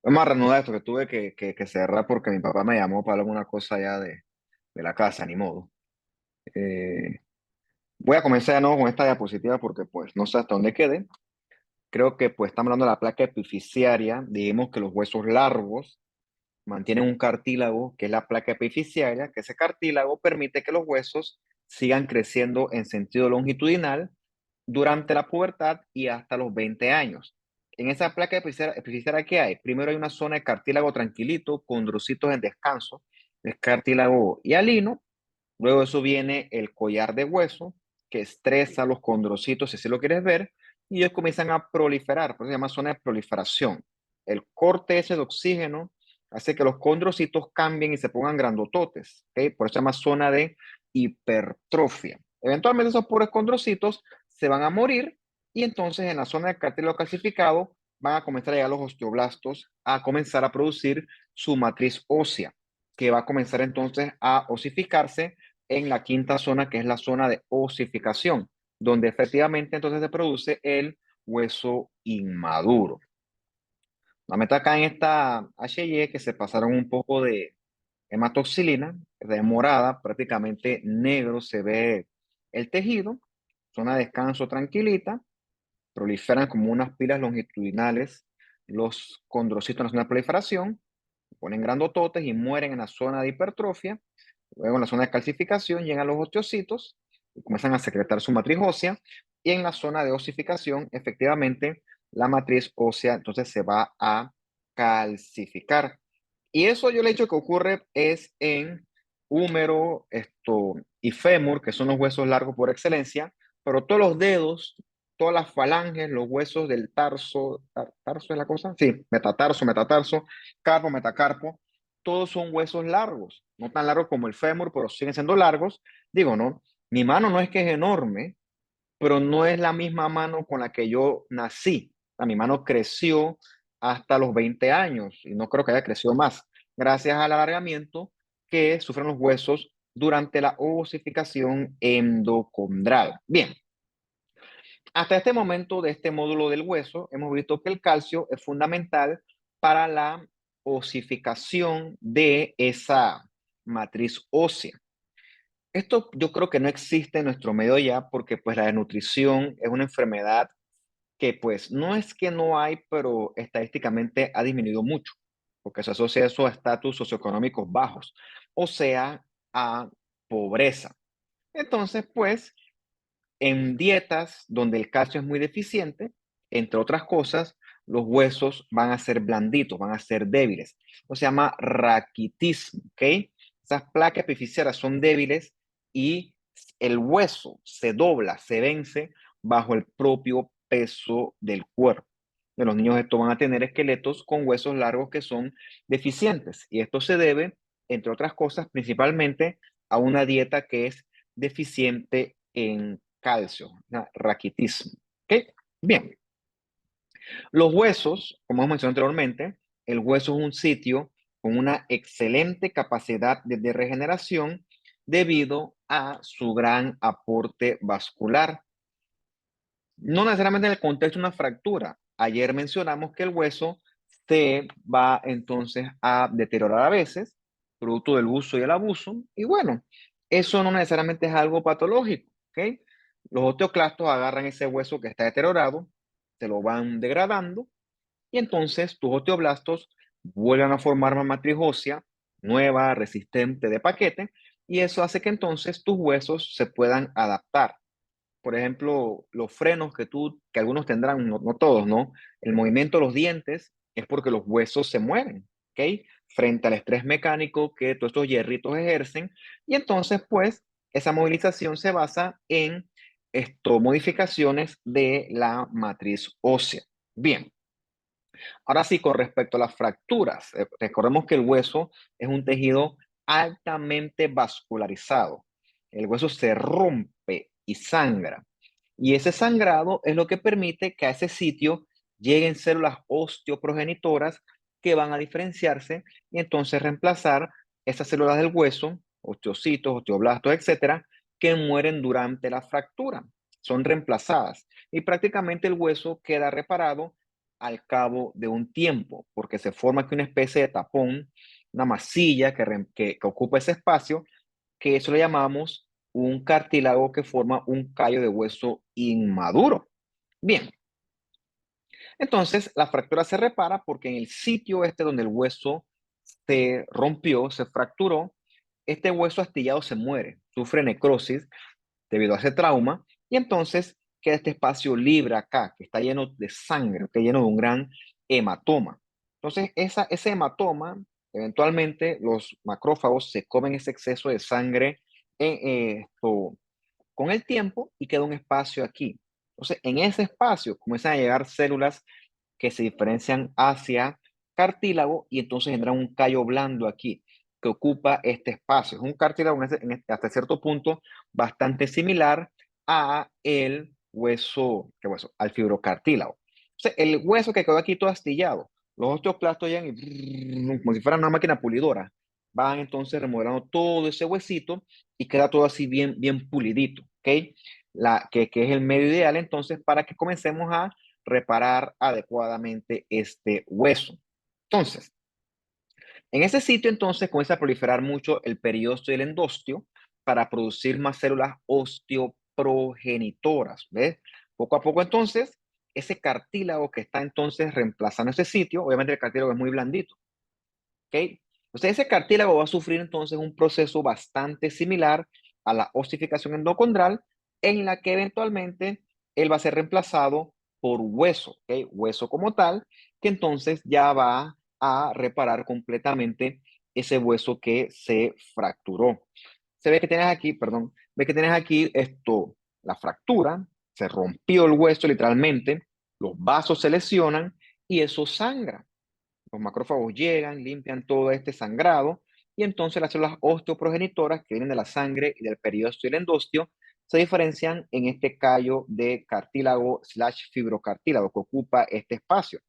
Vamos a reanudar esto que tuve que cerrar porque mi papá me llamó para alguna cosa allá de la casa, ni modo. Eh, Voy a comenzar de nuevo con esta diapositiva porque pues no sé hasta dónde quede. Creo que pues estamos hablando de la placa epifisiaria. Dijimos que los huesos largos mantienen un cartílago que es la placa epifisiaria, que ese cartílago permite que los huesos sigan creciendo en sentido longitudinal durante la pubertad y hasta los 20 años. En esa placa epifisiaria que hay, primero hay una zona de cartílago tranquilito, condrocitos en descanso, es cartílago hialino. Luego de eso viene el collar de hueso, que estresa los condrocitos, si así lo quieres ver, y ellos comienzan a proliferar, por eso se llama zona de proliferación. El corte ese de oxígeno hace que los condrocitos cambien y se pongan grandototes, ¿ok? Por eso se llama zona de hipertrofia. Eventualmente esos pobres condrocitos se van a morir y entonces en la zona de cartílago calcificado van a comenzar a llegar los osteoblastos a comenzar a producir su matriz ósea, que va a comenzar entonces a osificarse en la quinta zona, que es la zona de osificación, donde efectivamente entonces se produce el hueso inmaduro. La meta acá en esta HY que se pasaron un poco de hematoxilina, de morada, prácticamente negro se ve el tejido, zona de descanso tranquilita, proliferan como unas pilas longitudinales los condrocitos en la zona de proliferación, ponen grandototes y mueren en la zona de hipertrofia. Luego en la zona de calcificación llegan los osteocitos y comienzan a secretar su matriz ósea. Y en la zona de osificación, efectivamente, la matriz ósea entonces se va a calcificar. Y eso yo le he dicho que ocurre es en húmero y fémur, que son los huesos largos por excelencia, pero todos los dedos, todas las falanges, los huesos del tarso, tarso es la cosa, sí, metatarso, carpo, metacarpo, todos son huesos largos, no tan largos como el fémur, pero siguen siendo largos. Digo, ¿no? Mi mano no es que es enorme, pero no es la misma mano con la que yo nací. Mi mano creció hasta los 20 años y no creo que haya crecido más, gracias al alargamiento que sufren los huesos durante la osificación endocondral. Bien, hasta este momento de este módulo del hueso, hemos visto que el calcio es fundamental para la osificación de esa matriz ósea. Esto yo creo que no existe en nuestro medio ya porque pues la desnutrición es una enfermedad que pues no es que no hay, pero estadísticamente ha disminuido mucho, porque se asocia eso a estatus socioeconómicos bajos, o sea, a pobreza. Entonces, pues en dietas donde el calcio es muy deficiente, entre otras cosas, los huesos van a ser blanditos, van a ser débiles. Eso se llama raquitismo, ¿ok? Esas placas epifisiarias son débiles y el hueso se dobla, se vence bajo el propio peso del cuerpo. De los niños estos van a tener esqueletos con huesos largos que son deficientes y esto se debe, entre otras cosas, principalmente a una dieta que es deficiente en calcio, raquitismo. ¿Ok? Bien, los huesos, como hemos mencionado anteriormente, el hueso es un sitio con una excelente capacidad de regeneración debido a su gran aporte vascular. No necesariamente en el contexto de una fractura. Ayer mencionamos que el hueso se va entonces a deteriorar a veces, producto del uso y el abuso. Y bueno, eso no necesariamente es algo patológico, ¿ok? Los osteoclastos agarran ese hueso que está deteriorado, se lo van degradando y entonces tus osteoblastos vuelven a formar una matriz ósea nueva, resistente de paquete y eso hace que entonces tus huesos se puedan adaptar. Por ejemplo, los frenos que algunos tendrán, no, no todos, ¿no? El movimiento de los dientes es porque los huesos se mueven, ¿ok? Frente al estrés mecánico que todos estos hierritos ejercen. Y entonces, pues, esa movilización se basa en modificaciones de la matriz ósea. Bien, ahora sí, con respecto a las fracturas, recordemos que el hueso es un tejido altamente vascularizado. El hueso se rompe y sangra. Y ese sangrado es lo que permite que a ese sitio lleguen células osteoprogenitoras que van a diferenciarse y entonces reemplazar esas células del hueso, osteocitos, osteoblastos, etcétera, que mueren durante la fractura. Son reemplazadas y prácticamente el hueso queda reparado al cabo de un tiempo, porque se forma aquí una especie de tapón, una masilla que ocupa ese espacio, que eso le llamamos un cartílago que forma un callo de hueso inmaduro. Bien, entonces la fractura se repara porque en el sitio este donde el hueso se rompió, se fracturó, este hueso astillado se muere, sufre necrosis debido a ese trauma, y entonces queda este espacio libre acá, que está lleno de sangre, que lleno de un gran hematoma. Entonces, ese hematoma, eventualmente los macrófagos se comen ese exceso de sangre con el tiempo y queda un espacio aquí. Entonces, en ese espacio comienzan a llegar células que se diferencian hacia cartílago y entonces tendrá un callo blando aquí que ocupa este espacio. Es un cartílago hasta cierto punto bastante similar a el hueso, ¿qué hueso? Al fibrocartílago. Entonces, el hueso que quedó aquí todo astillado, los osteoclastos llegan y como si fuera una máquina pulidora, van entonces remodelando todo ese huesito y queda todo así bien, bien pulidito, ¿ok? Que es el medio ideal entonces para que comencemos a reparar adecuadamente este hueso. Entonces, en ese sitio entonces comienza a proliferar mucho el periósteo y el endostio para producir más células osteoprogenitoras, ¿ves? Poco a poco entonces, ese cartílago que está entonces reemplazando ese sitio, obviamente el cartílago es muy blandito, ¿ok? Entonces ese cartílago va a sufrir entonces un proceso bastante similar a la ossificación endocondral, en la que eventualmente él va a ser reemplazado por hueso, ¿ok? Hueso como tal, que entonces ya va a reparar completamente ese hueso que se fracturó. Se ve que tienes aquí, perdón, ve que tienes aquí esto, la fractura, se rompió el hueso literalmente, los vasos se lesionan y eso sangra. Los macrófagos llegan, limpian todo este sangrado y entonces las células osteoprogenitoras que vienen de la sangre y del periósteo y el endostio se diferencian en este callo de cartílago slash fibrocartílago que ocupa este espacio.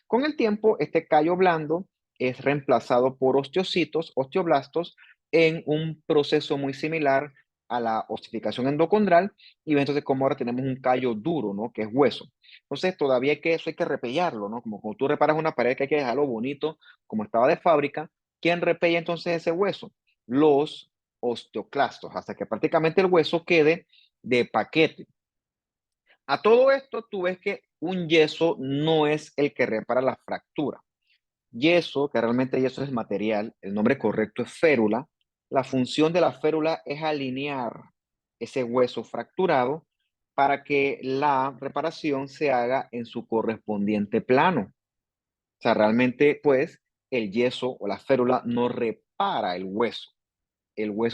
Con el tiempo, este callo blando es reemplazado por osteocitos, osteoblastos, en un proceso muy similar a la ossificación endocondral y entonces como ahora tenemos un callo duro, ¿no? Que es hueso. Entonces, todavía eso hay que repellarlo, ¿no? Como cuando tú reparas una pared que hay que dejarlo bonito, como estaba de fábrica. ¿Quién repella entonces ese hueso? Los osteoclastos, hasta que prácticamente el hueso quede de paquete. A todo esto, tú ves que un yeso no es el que repara la fractura. Yeso, que realmente yeso es material, el nombre correcto es férula. La función de la férula es alinear ese hueso fracturado para que la reparación se haga en su correspondiente plano. O sea, realmente, pues, el yeso o la férula no repara el hueso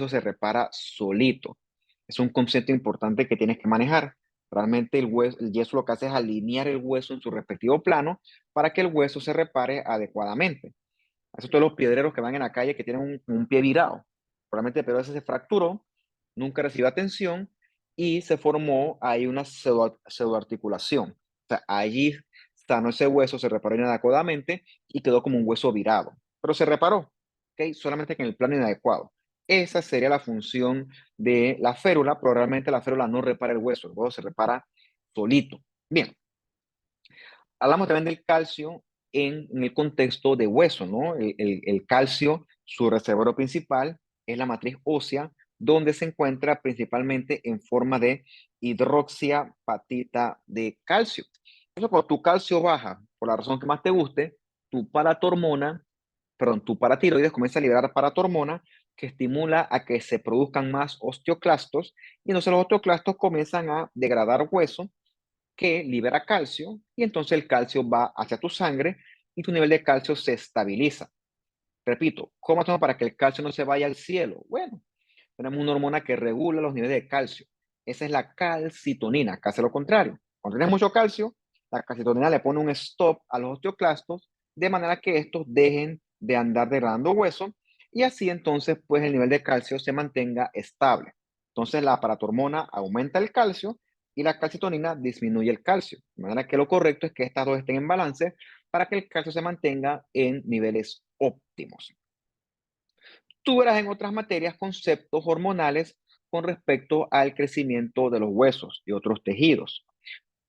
se repara solito. Es un concepto importante que tienes que manejar. Realmente el yeso lo que hace es alinear el hueso en su respectivo plano para que el hueso se repare adecuadamente. Eso todos los piedreros que van en la calle que tienen un pie virado. Probablemente pero ese se fracturó, nunca recibió atención y se formó ahí una pseudoarticulación. O sea, allí sanó ese hueso, se reparó inadecuadamente y quedó como un hueso virado. Pero se reparó, ¿ok? Solamente que en el plano inadecuado. Esa sería la función de la férula, pero realmente la férula no repara el hueso se repara solito. Bien, hablamos también del calcio en el contexto de hueso, ¿no? El calcio, su reservorio principal es la matriz ósea, donde se encuentra principalmente en forma de hidroxiapatita de calcio. Entonces, cuando tu calcio baja, por la razón que más te guste, tu paratormona, perdón, tu paratiroides comienza a liberar paratormona que estimula a que se produzcan más osteoclastos y entonces los osteoclastos comienzan a degradar hueso que libera calcio y entonces el calcio va hacia tu sangre y tu nivel de calcio se estabiliza. Repito, ¿cómo hacemos para que el calcio no se vaya al cielo? Bueno, tenemos una hormona que regula los niveles de calcio. Esa es la calcitonina, que hace lo contrario. Cuando tienes mucho calcio, la calcitonina le pone un stop a los osteoclastos de manera que estos dejen de andar degradando hueso y así entonces pues el nivel de calcio se mantenga estable. Entonces la paratormona aumenta el calcio y la calcitonina disminuye el calcio. De manera que lo correcto es que estas dos estén en balance para que el calcio se mantenga en niveles óptimos. Tú verás en otras materias conceptos hormonales con respecto al crecimiento de los huesos y otros tejidos.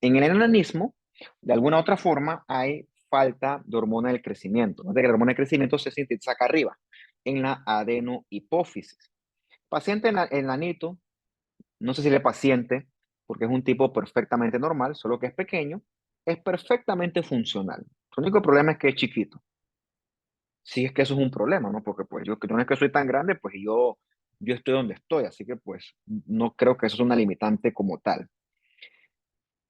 En el enanismo, De alguna otra forma hay falta de hormona del crecimiento. ¿No? De que la hormona del crecimiento se sintetiza acá arriba, en la adenohipófisis. Paciente enanito, no sé si le paciente, porque es un tipo perfectamente normal, solo que es pequeño, es perfectamente funcional. Su único problema es que es chiquito. Sí es que eso es un problema, ¿no? Porque pues yo que no es que soy tan grande, pues yo estoy donde estoy, así que pues no creo que eso es una limitante como tal.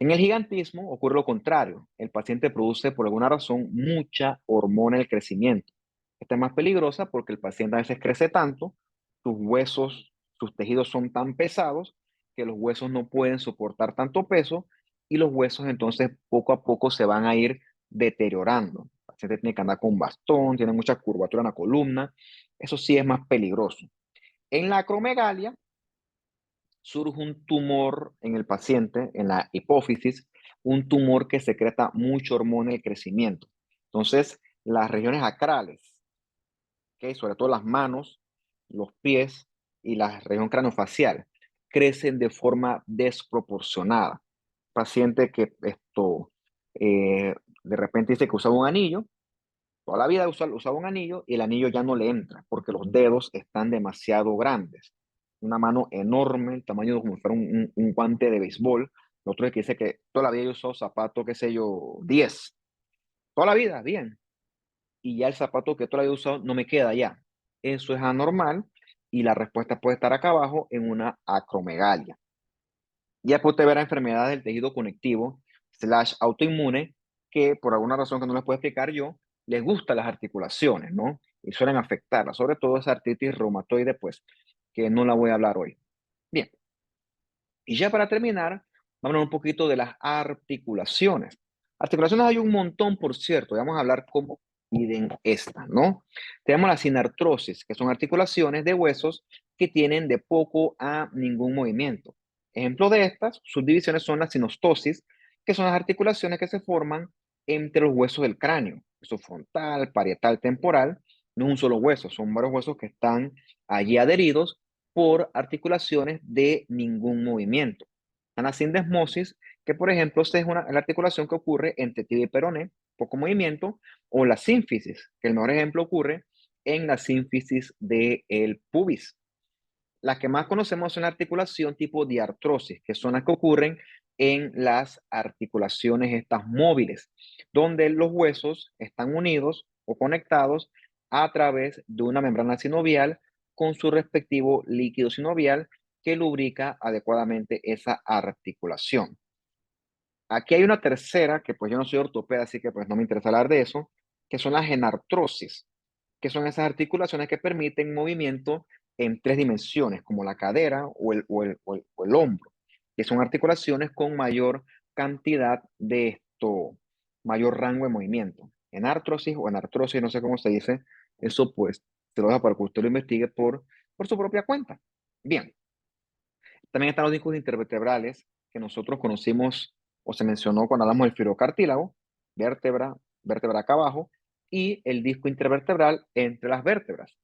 En el gigantismo ocurre lo contrario. El paciente produce por alguna razón mucha hormona del crecimiento. Esta es más peligrosa porque el paciente a veces crece tanto, sus huesos, sus tejidos son tan pesados que los huesos no pueden soportar tanto peso y los huesos entonces poco a poco se van a ir deteriorando. El paciente tiene que andar con bastón, tiene mucha curvatura en la columna. Eso sí es más peligroso. En la acromegalia, surge un tumor en el paciente, en la hipófisis, un tumor que secreta mucha hormona del crecimiento. Entonces, las regiones acrales, ¿okay? Sobre todo las manos, los pies y la región craneofacial, crecen de forma desproporcionada. Paciente que de repente dice que usaba un anillo, toda la vida usaba un anillo y el anillo ya no le entra porque los dedos están demasiado grandes. Una mano enorme, el tamaño de como si fuera un guante de béisbol. El otro es que dice que toda la vida yo usado zapatos, qué sé yo, 10. Toda la vida, bien. Y ya el zapato que toda la vida he usado no me queda ya. Eso es anormal y la respuesta puede estar acá abajo en una acromegalia. Y después te verá enfermedades del tejido conectivo, slash autoinmune, que por alguna razón que no les puedo explicar yo, les gustan las articulaciones, ¿no? Y suelen afectarlas, sobre todo esa artritis reumatoide, pues, que no la voy a hablar hoy. Bien, y ya para terminar, vamos a hablar un poquito de las articulaciones. Articulaciones hay un montón, por cierto, y vamos a hablar cómo dividen estas, ¿no? Tenemos la sinartrosis, que son articulaciones de huesos que tienen de poco a ningún movimiento. Ejemplo de estas subdivisiones son la sinostosis, que son las articulaciones que se forman entre los huesos del cráneo, eso frontal, parietal, temporal. No es un solo hueso, son varios huesos que están allí adheridos por articulaciones de ningún movimiento. La sindesmosis, que por ejemplo es la articulación que ocurre entre tibia y peroné, poco movimiento, o la sínfisis, que el mejor ejemplo ocurre en la sínfisis del pubis. Las que más conocemos son la articulación tipo diartrosis, que son las que ocurren en las articulaciones estas móviles, donde los huesos están unidos o conectados a través de una membrana sinovial con su respectivo líquido sinovial que lubrica adecuadamente esa articulación. Aquí hay una tercera, que pues yo no soy ortopeda, así que pues no me interesa hablar de eso, que son las genartrosis, que son esas articulaciones que permiten movimiento en tres dimensiones, como la cadera o el hombro, que son articulaciones con mayor cantidad de mayor rango de movimiento. En artrosis o en artrosis, no sé cómo se dice, eso pues se lo dejo para que usted lo investigue por su propia cuenta. Bien, también están los discos intervertebrales que nosotros conocimos o se mencionó cuando hablamos del fibrocartílago, vértebra, vértebra acá abajo, y el disco intervertebral entre las vértebras,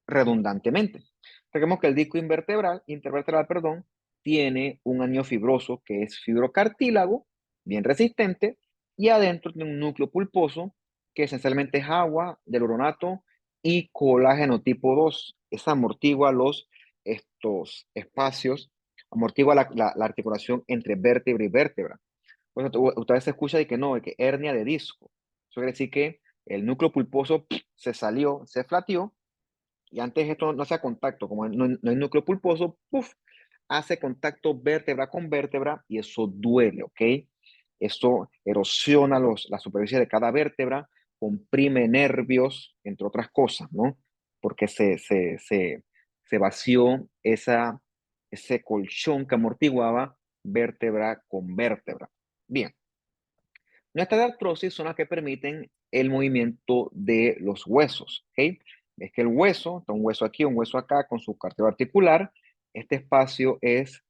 redundantemente. Recordemos que el disco intervertebral, perdón, tiene un anillo fibroso que es fibrocartílago, bien resistente, y adentro tiene un núcleo pulposo que esencialmente es agua, hialuronato y colágeno tipo 2. Esa amortigua estos espacios, amortigua la articulación entre vértebra y vértebra. Pues, ustedes se escucha de que no, de que hernia de disco. Eso quiere decir que el núcleo pulposo se salió, se flateó, y antes esto no hacía contacto, como no hay núcleo pulposo, ¡puf! Hace contacto vértebra con vértebra y eso duele, ¿ok? Eso erosiona la superficie de cada vértebra, comprime nervios, entre otras cosas, ¿no? Porque se vació ese colchón que amortiguaba vértebra con vértebra. Bien, nuestras artrosis son las que permiten el movimiento de los huesos, ¿ok? Es que el hueso, está un hueso aquí, un hueso acá, con su cartílago articular. Este espacio es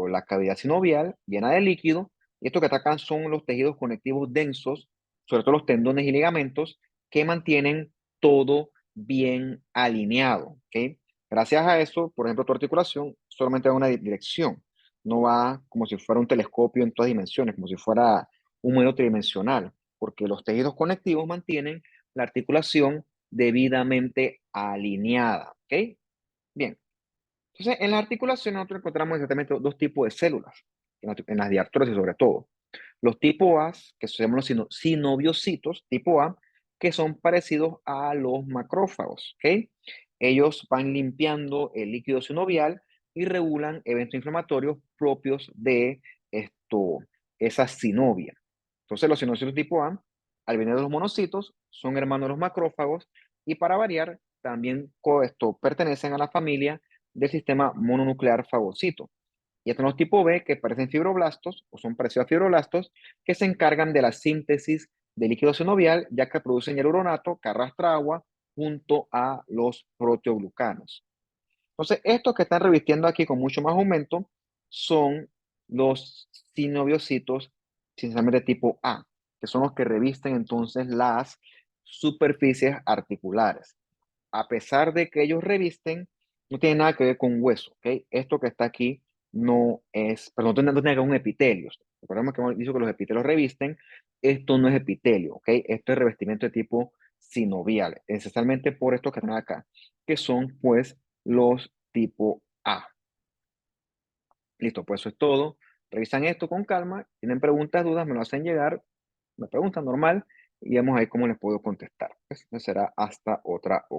la cavidad sinovial, llena de líquido. Y esto que está acá son los tejidos conectivos densos, sobre todo los tendones y ligamentos, que mantienen todo bien alineado, ¿ok? Gracias a eso, por ejemplo, tu articulación solamente va en una dirección, no va como si fuera un telescopio en todas dimensiones, como si fuera un modelo tridimensional, porque los tejidos conectivos mantienen la articulación debidamente alineada. ¿Ok? Bien. Entonces, en las articulaciones nosotros encontramos exactamente dos tipos de células, en las diartrosis sobre todo. Los tipo A, que se llaman los sinoviocitos, tipo A, que son parecidos a los macrófagos, ¿ok? Ellos van limpiando el líquido sinovial y regulan eventos inflamatorios propios de esa sinovia. Entonces, los sinocitos tipo A, al venir de los monocitos, son hermanos de los macrófagos y para variar, también pertenecen a la familia del sistema mononuclear fagocito. Y están los tipo B, que parecen fibroblastos o son parecidos a fibroblastos, que se encargan de la síntesis de líquido sinovial, ya que producen hialuronato que arrastra agua junto a los proteoglucanos. Entonces, estos que están revistiendo aquí con mucho más aumento son los sinoviocitos, sinceramente tipo A, que son los que revisten entonces las superficies articulares. A pesar de que ellos revisten, no tiene nada que ver con hueso, ¿ok? Esto que está aquí no es, perdón, no tiene que ver con epitelios. Recordemos que hemos dicho que los epitelios revisten, esto no es epitelio, ¿ok? Esto es revestimiento de tipo sinovial, esencialmente por estos que están acá, que son pues los tipo A. Listo, pues eso es todo. Revisan esto con calma, tienen preguntas, dudas, me lo hacen llegar, me preguntan normal y vamos a ver cómo les puedo contestar. Pues, será hasta otra ocasión.